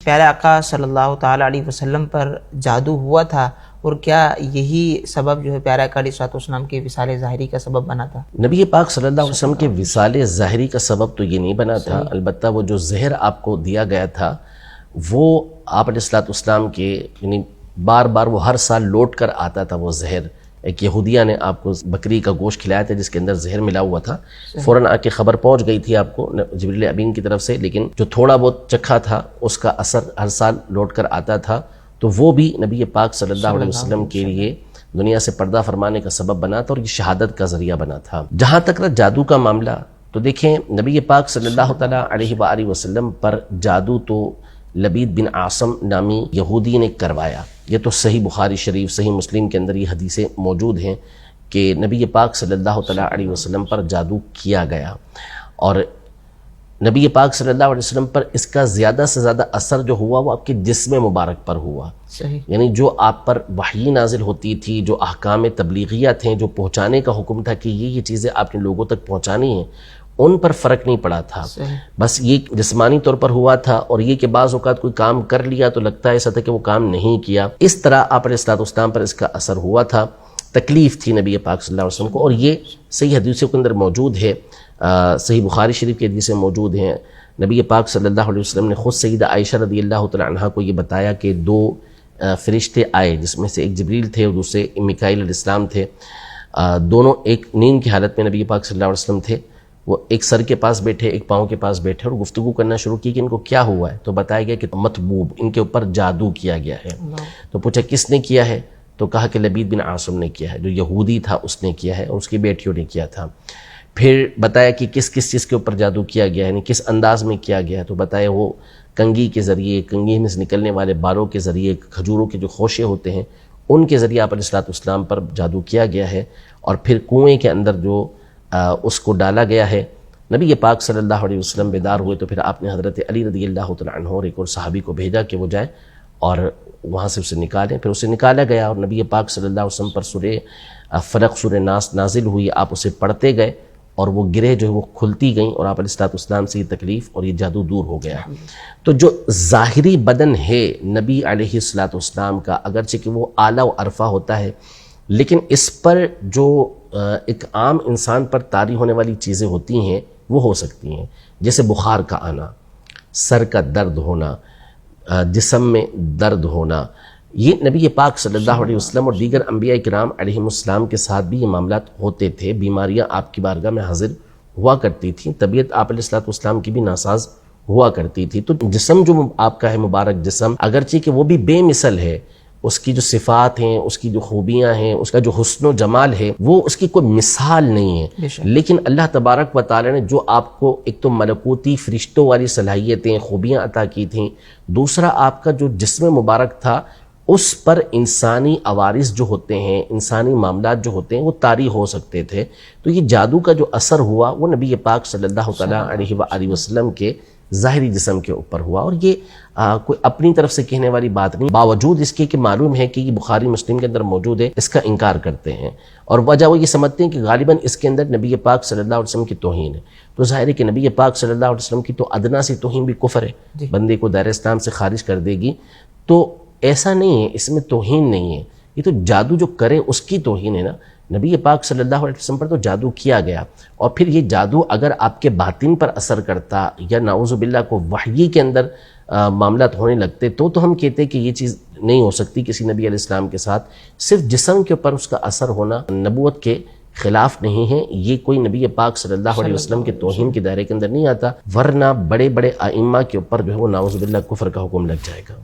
پیارے آقا صلی اللہ تعالیٰ علیہ وسلم پر جادو ہوا تھا، اور کیا یہی سبب جو ہے پیارے آقا علیہ السلام کے وصال ظاہری کا سبب بنا تھا؟ نبی پاک صلی اللہ علیہ وسلم کے وصال ظاہری کا سبب تو یہ نہیں بنا تھا، البتہ وہ جو زہر آپ کو دیا گیا تھا وہ آپ علیہ السلام کے یعنی بار بار وہ ہر سال لوٹ کر آتا تھا وہ زہر۔ ایک یہودیہ نے آپ کو بکری کا گوشت کھلایا تھا جس کے اندر زہر ملا ہوا تھا، فوراً آ کے خبر پہنچ گئی تھی آپ کو جبریل امین کی طرف سے، لیکن جو تھوڑا بہت چکھا تھا اس کا اثر ہر سال لوٹ کر آتا تھا، تو وہ بھی نبی پاک صلی اللہ علیہ وسلم کے لیے دنیا سے پردہ فرمانے کا سبب بنا تھا اور یہ شہادت کا ذریعہ بنا تھا۔ جہاں تک رہا جادو کا معاملہ، تو دیکھیں نبی پاک صلی اللہ تعالیٰ علیہ وآلہ وسلم پر جادو تو لبید بن عاصم نامی یہودی نے کروایا۔ یہ تو صحیح بخاری شریف، صحیح مسلم کے اندر یہ حدیثیں موجود ہیں کہ نبی پاک صلی اللہ تعالیٰ علیہ وسلم پر جادو کیا گیا، اور نبی پاک صلی اللہ علیہ وسلم پر اس کا زیادہ سے زیادہ اثر جو ہوا وہ آپ کے جسم مبارک پر ہوا۔ یعنی جو آپ پر وحی نازل ہوتی تھی، جو احکام تبلیغیہ تھے، جو پہنچانے کا حکم تھا کہ یہ چیزیں آپ نے لوگوں تک پہنچانی ہیں، ان پر فرق نہیں پڑا تھا، بس یہ جسمانی طور پر ہوا تھا، اور یہ کہ بعض اوقات کوئی کام کر لیا تو لگتا ہے ایسا تھا کہ وہ کام نہیں کیا۔ اس طرح آپ علیہ السلام پر اس کا اثر ہوا تھا، تکلیف تھی نبی پاک صلی اللہ علیہ وسلم کو، اور یہ صحیح حدیثوں کے اندر موجود ہے، صحیح بخاری شریف کی حدیثیں موجود ہیں۔ نبی پاک صلی اللہ علیہ وسلم نے خود سیدہ عائشہ رضی اللہ تعالی عنہا کو یہ بتایا کہ دو فرشتے آئے، جس میں سے ایک جبریل تھے اور دوسرے میکائیل علیہ السلام تھے، دونوں ایک نیند کی حالت میں نبی پاک صلی اللہ علیہ وسلم تھے، وہ ایک سر کے پاس بیٹھے، ایک پاؤں کے پاس بیٹھے، اور گفتگو کرنا شروع کی کہ ان کو کیا ہوا ہے، تو بتایا گیا کہ مطبوب، ان کے اوپر جادو کیا گیا ہے۔ تو پوچھا کس نے کیا ہے، تو کہا کہ لبید بن عاصم نے کیا ہے، جو یہودی تھا اس نے کیا ہے، اور اس کی بیٹیوں نے کیا تھا۔ پھر بتایا کہ کس کس چیز کے اوپر جادو کیا گیا ہے، یعنی کس انداز میں کیا گیا ہے، تو بتایا وہ کنگھی کے ذریعے، کنگھی میں سے نکلنے والے بالوں کے ذریعے، کھجوروں کے جو خوشے ہوتے ہیں ان کے ذریعے آپ علیہ السلام پر جادو کیا گیا ہے، اور پھر کنویں کے اندر جو اس کو ڈالا گیا ہے۔ نبی پاک صلی اللہ علیہ وسلم بیدار ہوئے تو پھر آپ نے حضرت علی رضی اللہ تعالیٰ عنہ اور ایک اور صحابی کو بھیجا کہ وہ جائے اور وہاں سے اسے نکالیں۔ پھر اسے نکالا گیا اور نبی پاک صلی اللہ علیہ وسلم پر سورہ فلق، سورہ ناس نازل ہوئی، آپ اسے پڑھتے گئے اور وہ گرہ جو ہے وہ کھلتی گئیں، اور آپ علیہ السلام سے یہ تکلیف اور یہ جادو دور ہو گیا۔ تو جو ظاہری بدن ہے نبی علیہ السلام کا، اگرچہ کہ وہ اعلیٰ و عرفہ ہوتا ہے، لیکن اس پر جو ایک عام انسان پر طاری ہونے والی چیزیں ہوتی ہیں وہ ہو سکتی ہیں، جیسے بخار کا آنا، سر کا درد ہونا، جسم میں درد ہونا۔ یہ نبی پاک صلی اللہ علیہ وسلم اور دیگر انبیاء کرام علیہ السلام کے ساتھ بھی یہ معاملات ہوتے تھے، بیماریاں آپ کی بارگاہ میں حاضر ہوا کرتی تھیں، طبیعت آپ علیہ السلام کی بھی ناساز ہوا کرتی تھی۔ تو جسم جو آپ کا ہے مبارک جسم، اگرچہ کہ وہ بھی بے مثل ہے، اس کی جو صفات ہیں، اس کی جو خوبیاں ہیں، اس کا جو حسن و جمال ہے، وہ اس کی کوئی مثال نہیں ہے، لیکن اللہ تبارک و تعالی نے جو آپ کو ایک تو ملکوتی فرشتوں والی صلاحیتیں، خوبیاں عطا کی تھیں، دوسرا آپ کا جو جسم مبارک تھا اس پر انسانی عوارض جو ہوتے ہیں، انسانی معاملات جو ہوتے ہیں وہ طاری ہو سکتے تھے۔ تو یہ جادو کا جو اثر ہوا وہ نبی پاک صلی اللہ تعالیٰ علیہ وآلہ وسلم کے ظاہری جسم کے اوپر ہوا، اور یہ کوئی اپنی طرف سے کہنے والی بات نہیں، باوجود اس کے کہ معلوم ہے کہ یہ بخاری مسلم کے اندر موجود ہے، اس کا انکار کرتے ہیں، اور وجہ وہ یہ سمجھتے ہیں کہ غالباً اس کے اندر نبی پاک صلی اللہ علیہ وسلم کی توہین ہے۔ تو ظاہر ہے کہ نبی پاک صلی اللہ علیہ وسلم کی تو ادنا سی توہین بھی کفر ہے، بندے کو دائرہ اسلام سے خارج کر دے گی، تو ایسا نہیں ہے، اس میں توہین نہیں ہے، یہ تو جادو جو کرے اس کی توہین ہے نا۔ نبی پاک صلی اللہ علیہ وسلم پر تو جادو کیا گیا، اور پھر یہ جادو اگر آپ کے باطن پر اثر کرتا یا نعوذ باللہ کو وحی کے اندر معاملات ہونے لگتے تو ہم کہتے کہ یہ چیز نہیں ہو سکتی کسی نبی علیہ السلام کے ساتھ۔ صرف جسم کے اوپر اس کا اثر ہونا نبوت کے خلاف نہیں ہے، یہ کوئی نبی پاک صلی اللہ علیہ وسلم کے توہین کے دائرے کے اندر نہیں آتا، ورنہ بڑے بڑے ائمہ کے اوپر جو ہے وہ نعوذ باللہ کفر کا حکم لگ جائے گا۔